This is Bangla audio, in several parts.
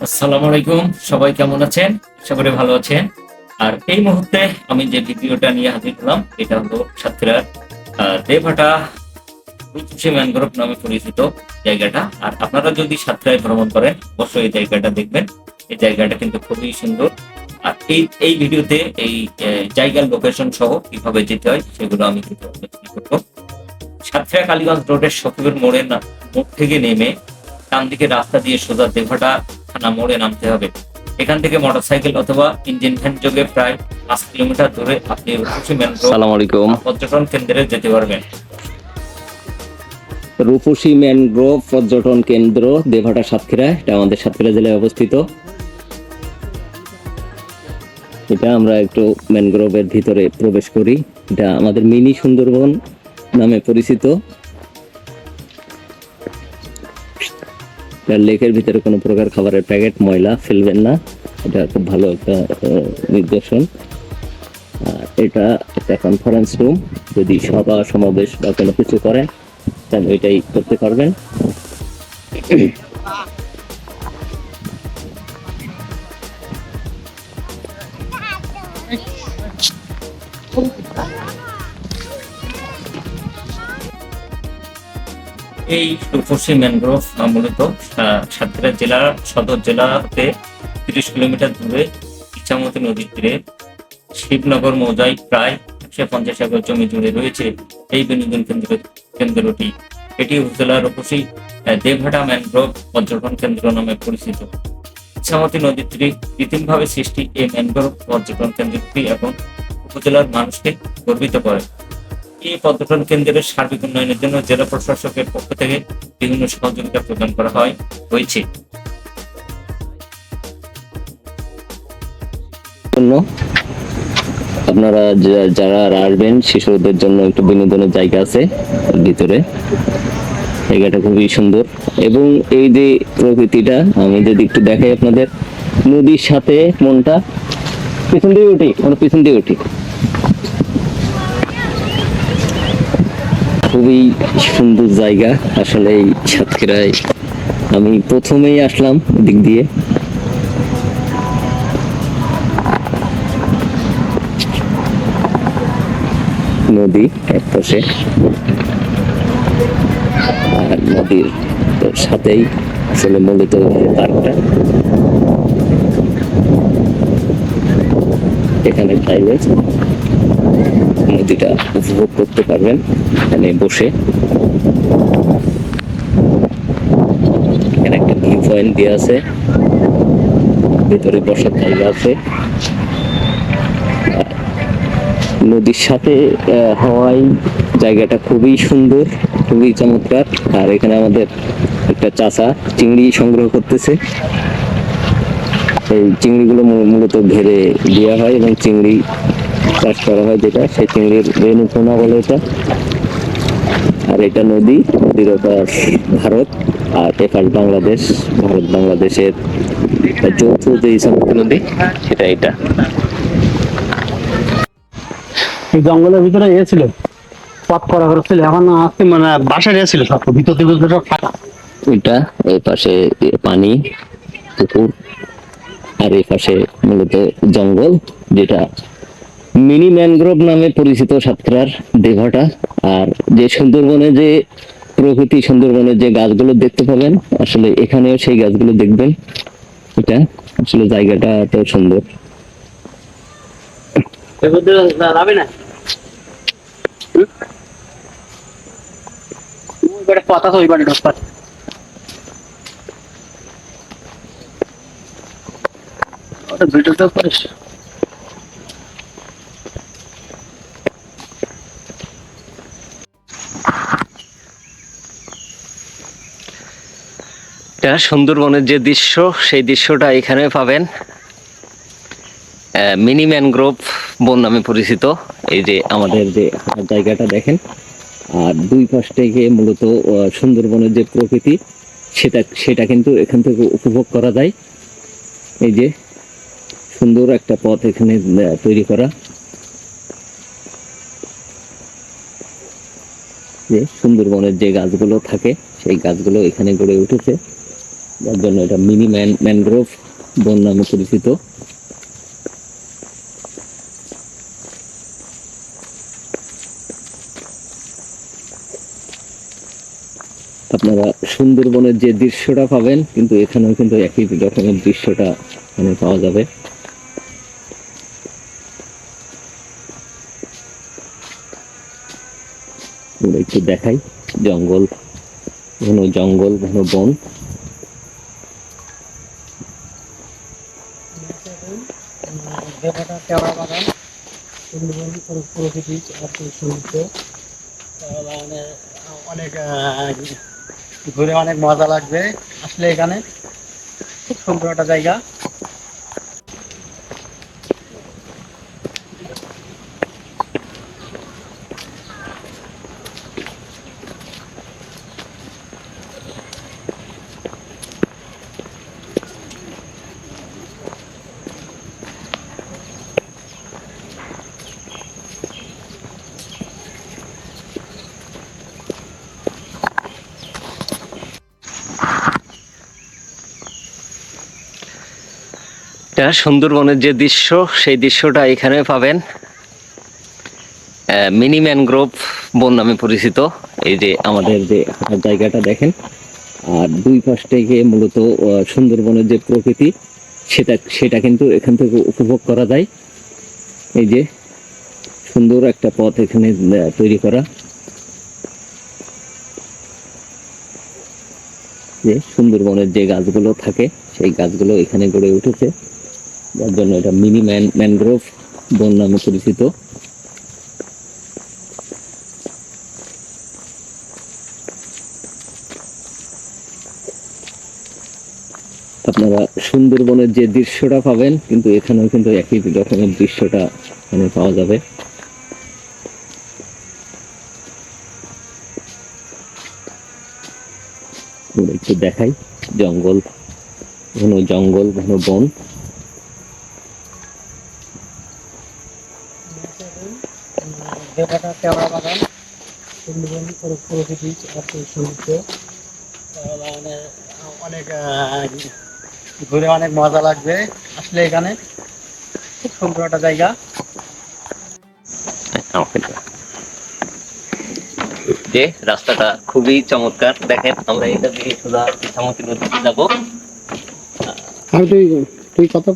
আসসালামু আলাইকুম, সবাই কেমন আছেন? আশা করি ভালো আছেন। আর এই মুহূর্তে আমি যে ভিডিওটা নিয়ে হাজির হলাম এটা হলো সাতক্ষীরার দেবহাটা রূপসী ম্যানগ্রোভ নামে পরিচিত জায়গাটা। আর আপনারা যদি সাতক্ষীরায় ভ্রমণ করেন অবশ্যই এই জায়গাটা দেখবেন। এই জায়গাটা কিন্তু খুবই সুন্দর। আর এই ভিডিওতে এই জায়গার লোকেশন সহ কিভাবে যেতে হয় সেগুলো আমি কিন্তু আলোচনা করবো। সাতক্ষীরা কালীগঞ্জ রোডের সখীপুর মোড় থেকে নেমে ডান দিকে রাস্তা দিয়ে সোজা দেবহাটা থানা মোড়ে নামতে হবে। এখান থেকে মোটরসাইকেল অথবা ইঞ্জিন ভ্যান যোগে প্রায় 5 কিলোমিটার দূরে আপনি রূপসী ম্যানগ্রোভ সালাম আলাইকুম। পর্যটন কেন্দ্রে যেতে পারবেন। রূপসী ম্যানগ্রোভ পর্যটন কেন্দ্র দেবহাটা সাতক্ষীরা, এটা আমাদের সাতক্ষীরা জেলায় অবস্থিত। এটা আমরা একটু ম্যানগ্রোভের ভিতরে প্রবেশ করি। এটা আমাদের মিনি সুন্দরবন নামে পরিচিত। লেকের ভিতরে কোনো প্রকার খাবারের প্যাকেট ময়লা ফেলবেন না, এটা খুব ভালো একটা নির্দেশন। এটা একটা কনফারেন্স রুম, যদি সভা সমাবেশ বা কোনো কিছু করেন তাহলে এটাই করতে পারবেন। এই রূপসী ম্যানগ্রোভ মূলত সাতক্ষীরা জেলার সদর জেলা হতে 30 কিলোমিটার দূরে ইছামতি নদীর তীরে শিবনগর মৌজায় প্রায় 150 একর জমি জুড়ে রয়েছে এই বিনোদন কেন্দ্রটি। এটি উপজেলার রূপসী দেবহাটা ম্যানগ্রোভ পর্যটন কেন্দ্র নামে পরিচিত। ইছামতি নদীর তীরে কৃত্রিমভাবে সৃষ্টি এই ম্যানগ্রোভ পর্যটন কেন্দ্রটি এখন উপজেলার মানুষকে গর্বিত করে। এই পর্যটন কেন্দ্রের সার্বিক উন্নয়নের জন্য জেলা প্রশাসকের পক্ষ থেকে বিভিন্ন সহযোগিতা প্রদান করা হয়েছে। আপনারা যারা আসবেন শিশুদের জন্য একটু বিনোদনের জায়গা আছে ভিতরে। জায়গাটা খুবই সুন্দর এবং এই যে প্রকৃতিটা আমি যদি একটু দেখাই আপনাদের, নদীর সাথে মনটা পিছন দিয়ে উঠি খুবই সুন্দর জায়গা। আসলে এই সাতক্ষীরায় আমি প্রথমেই আসলাম দিক দিয়ে। নদী এক পাশে আর নদীর সাথেই আসলে মূলত পার্কটা। এখানে চাইলে নদীটা উপভোগ করতে পারবেন এখানে বসে। এখানে একটা ভিউ পয়েন্ট দেওয়া আছে, ভিতরে বসার জায়গা আছে। নদীর সাথে হওয়ায় জায়গাটা খুবই সুন্দর, খুবই চমৎকার। আর এখানে আমাদের একটা চাচা চিংড়ি সংগ্রহ করতেছে। এই চিংড়িগুলো মূলত ঘেরে দেওয়া হয় এবং চিংড়ি চাষ করা হয়, যেটা সেই চিংড়ির রেণুপোনা বলে এটা। আর এটা নদীর ওপার ভারত আর এপার বাংলাদেশ। ভারত বাংলাদেশের যৌথ যে ইছামতি নদী সেটা এটা। জঙ্গলের ভিতরে ছিল পথ করা ছিল, এখন আজকে মানে বাসায় ছিল সব ভিতর থেকে সব ফাঁকা। এটা এই পাশে পানি পুকুর আর এই পাশে মূলত জঙ্গল, যেটা মিনি ম্যানগ্রোভ নামে পরিচিত সাতক্ষীরার দেবহাটা। আর যে সুন্দরবনে যে প্রকৃতি, সুন্দরবনের যে গাছগুলো দেখতে পাবেন আসলে এখানেও সেই গাছগুলো দেখবেন। এটা আসলে জায়গাটা এত সুন্দর। যাবে না কথা তো ওইবারে ঢোকার ভিডিওটা করিস। সুন্দরবনের যে দৃশ্য সেই দৃশ্যটা এখানে পাবেন। মিনি ম্যানগ্রোভ বন নামে পরিচিত। এই যে আমাদের যে জায়গাটা দেখেন, আর দুই পাশ থেকে মূলত সুন্দরবনের যে প্রকৃতি সেটা কিন্তু এখান থেকে উপভোগ করা যায়। এই যে সুন্দর একটা পথ এখানে তৈরি করা, যে সুন্দরবনের যে গাছগুলো থাকে সেই গাছগুলো এখানে গড়ে উঠেছে। যার জন্য এটা মিনি ম্যানগ্রোভ বন নামে পরিচিত। আপনারা সুন্দরবনের যে দৃশ্যটা পাবেন কিন্তু এখানেও কিন্তু একই রকমের দৃশ্যটা এখানে পাওয়া যাবে। আমরা একটু দেখাই জঙ্গল, ঘন জঙ্গল, ঘন বন। দেবহাটা কেওড়া বাগান, সুন্দরবন প্রকৃতি সৌন্দর্য, মানে অনেক ঘুরে অনেক মজা লাগবে আসলে এখানে। খুব সুন্দর একটা জায়গা। এটা সুন্দরবনের যে দৃশ্য সেই দৃশ্যটা এখানে পাবেন। মিনি ম্যানগ্রোভ বন নামে পরিচিত। এই যে আমাদের যে হাঁটার জায়গাটা দেখেন, আর দুই পাশ থেকে মূলত সুন্দরবনের যে প্রকৃতি সেটা কিন্তু এখান থেকে উপভোগ করা যায়। এই যে সুন্দর একটা পথ এখানে তৈরি করা, যে সুন্দরবনের যে গাছগুলো থাকে সেই গাছগুলো এখানে গড়ে উঠেছে, যার জন্য এটা মিনি ম্যানগ্রোভ বন নামে পরিচিত। আপনারা সুন্দরবনের যে দৃশ্যটা পাবেন কিন্তু এখানেও কিন্তু একই রকমের দৃশ্যটা এখানে পাওয়া যাবে। আমরা একটু দেখাই জঙ্গল, ঘন জঙ্গল, ঘন বন। দেবহাটা কেওড়া বাগান, সুন্দরবন প্রকৃতি সৌন্দর্য, মানে অনেক ঘুরে অনেক মজা লাগবে আসলে এখানে। খুব সুন্দর একটা জায়গা। যে রাস্তাটা খুবই চমৎকার, দেখেন আমরা এটা দিয়ে সোজা ইছামতি নদীতে যাবো। তুই কত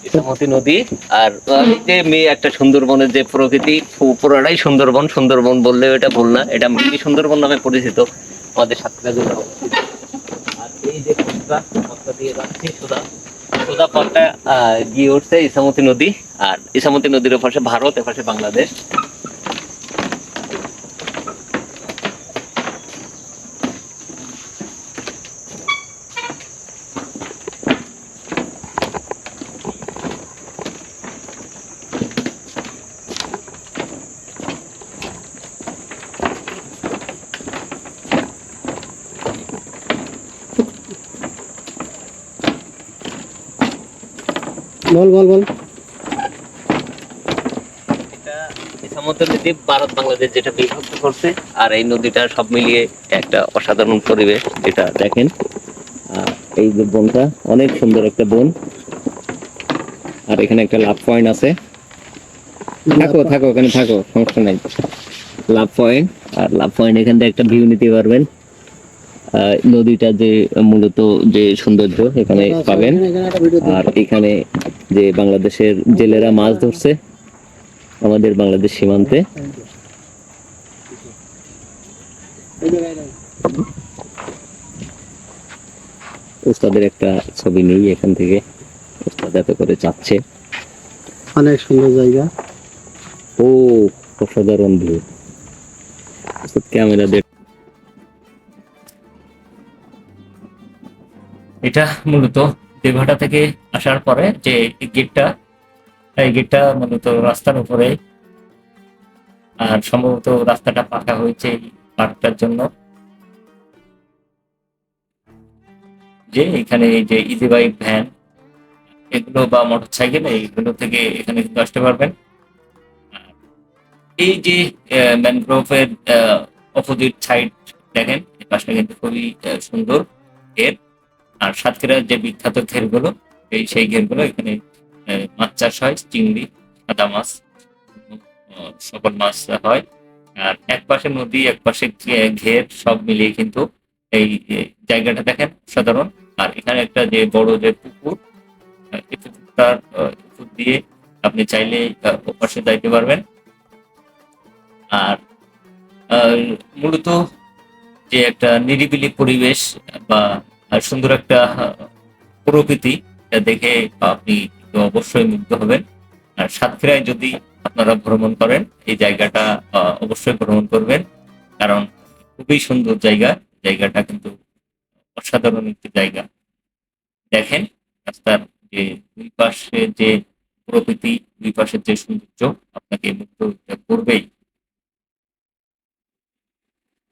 ইছামতি নদী। আর এই যে মেয়ে একটা সুন্দরবনের যে প্রকৃতি, পুরোটাই সুন্দরবন। সুন্দরবন বললেও এটা ভুল না, এটা মিনি সুন্দরবন নামে পরিচিত আমাদের সাতক্ষীরা জেলা অবস্থিত। আর এই যে পথটা দিয়ে যাচ্ছি সোজা সোজা পথটা গিয়ে উঠছে ইছামতি নদী। আর ইছামতি নদীর পাশে ভারত, এপাশে বাংলাদেশ। বল। এটা ইছামতি নদী ভারত বাংলাদেশ যেটা বিভক্ত করছে। আর এই নদীটা সব মিলিয়ে একটা অসাধারণ পরিবেশ, যেটা দেখেন। এই যে বনটা অনেক সুন্দর একটা বন। আর এখানে একটা লাভ পয়েন্ট আছে, থাকো ওখানে থাকো, সমস্যা নাই। লাভ পয়েন্ট, আর লাভ পয়েন্ট এখান থেকে একটা ভিউ নিতে পারবেন। নদীটা যে মূলত যে সৌন্দর্য এখানে পাবেন। আর এখানে যে বাংলাদেশের জেলেরা মাছ ধরছে আমাদের বাংলাদেশ সীমান্তে। ওস্তাদের একটা ছবি নেই এখান থেকে, ওস্তাদ এত করে চাচ্ছে। অনেক সুন্দর জায়গা। ও অসাধারণ ভিউ। ক্যামেরা দেখ। এটা মূলত দেবহাটা থেকে আসার পরে যে গেটটা, এই গেটটা মূলত রাস্তার উপরে। আর সম্ভবত রাস্তাটা পাকা হয়েছে এই পার্কটার জন্য। যে এখানে এই যে ইজি বাইক, ভ্যান এগুলো বা মোটর সাইকেল এইগুলো থেকে এখানে কিন্তু আসতে পারবেন। আর এই যে ম্যানগ্রোভের অপোজিট সাইড দেখেন, এই পাশটা কিন্তু খুবই সুন্দর। এর আর সাতক্ষীরার যে বিখ্যাত ঘেরগুলো, সেই ঘেরগুলো এখানে মাছ চাষ হয়, চিংড়ি, সাদা মাছ, সকল মাছ হয়। আর এক পাশে নদী, এক পাশে ঘের, সব মিলিয়ে কিন্তু এই জায়গাটা দেখেন সাধারণ। আর এখানে একটা যে বড় যে পুকুর, এই পুকুরটার উপর দিয়ে আপনি চাইলে ওপাশে যাইতে পারবেন। আর মূলত যে একটা নিরিবিলি পরিবেশ বা সুন্দর একটা প্রকৃতি, এটা দেখে আপনি তো অবশ্যই মুগ্ধ হবেন। আর সাতক্ষীরায় যদি আপনারা ভ্রমণ করেন, এই জায়গাটা অবশ্যই ভ্রমণ করবেন, কারণ খুবই সুন্দর জায়গা। জায়গাটা কিন্তু অসাধারণ একটি জায়গা। দেখেন রাস্তার যে দুই পাশে যে প্রকৃতি, দুই পাশের যে সৌন্দর্য আপনাকে মুগ্ধ করবেই।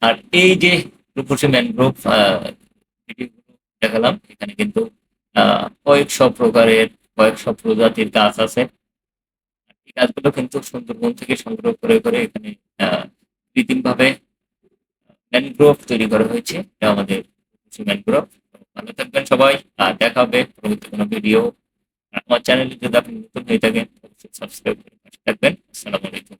আর এই যে রূপসী ম্যানগ্রোভ ভিডিওগুলো দেখালাম, এখানে কিন্তু কয়েকশো প্রকারের, কয়েকশো প্রজাতির গাছ আছে। এই গাছগুলো কিন্তু সুন্দরবন থেকে সংগ্রহ করে করে এখানে কৃত্রিম ভাবে ম্যানগ্রোভ তৈরি করা হয়েছে। এটা আমাদের রূপসী ম্যানগ্রোভ। ভালো থাকবেন সবাই, আর দেখা হবে পরবর্তী কোনো ভিডিও। আমার চ্যানেলে যদি আপনি নতুন হয়ে থাকেন, অবশ্যই সাবস্ক্রাইব করে পাশে থাকবেন। আসসালামু আলাইকুম।